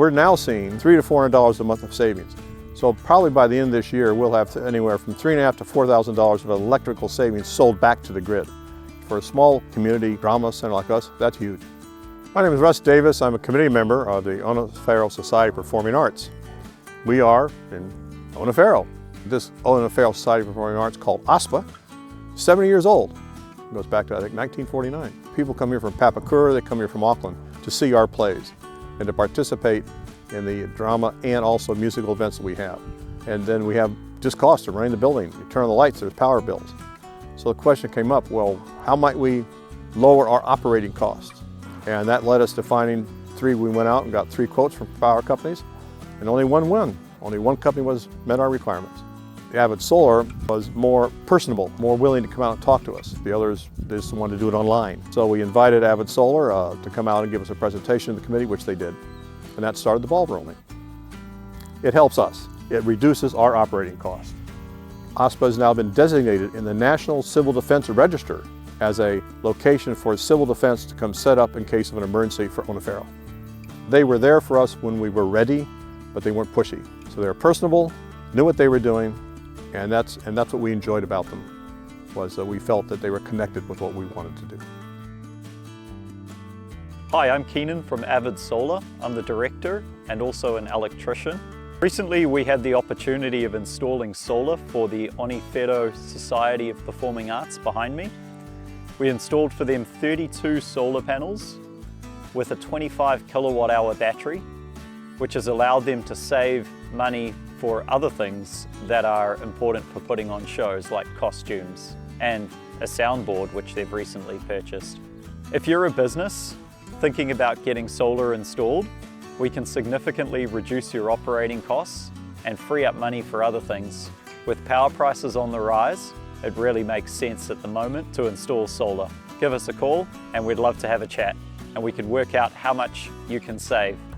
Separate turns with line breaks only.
We're now seeing $300 to $400 a month of savings. So probably by the end of this year, we'll have anywhere from $3,500 to $4,000 of electrical savings sold back to the grid. For a small community drama center like us, that's huge. My name is Russ Davis. I'm a committee member of the Onewhero Society of Performing Arts. We are in Onewhero. This Onewhero Society of Performing Arts, called OSPA, 70 years old. It goes back to, I think, 1949. People come here from Papakura, they come here from Auckland to see our plays and to participate in the drama and also musical events that we have. And then we have just costs of running the building. You turn on the lights, there's power bills. So the question came up, well, how might we lower our operating costs? And that led us to finding we went out and got 3 quotes from power companies, and only one won. Only one company met our requirements. The Avid Solar was more personable, more willing to come out and talk to us. The others just wanted to do it online. So we invited Avid Solar to come out and give us a presentation to the committee, which they did. And that started the ball rolling. It helps us. It reduces our operating costs. OSPA has now been designated in the National Civil Defense Register as a location for civil defense to come set up in case of an emergency for Onewhero. They were there for us when we were ready, but they weren't pushy. So they were personable, knew what they were doing, and that's what we enjoyed about them, was that we felt that they were connected with what we wanted to do.
Hi, I'm Kenan from Avid Solar. I'm the director and also an electrician. Recently we had the opportunity of installing solar for the Onewhero Society of Performing Arts behind me. We installed for them 32 solar panels with a 25 kilowatt hour battery, which has allowed them to save money for other things that are important for putting on shows, like costumes and a soundboard, which they've recently purchased. If you're a business thinking about getting solar installed, we can significantly reduce your operating costs and free up money for other things. With power prices on the rise, it really makes sense at the moment to install solar. Give us a call and we'd love to have a chat, and we can work out how much you can save.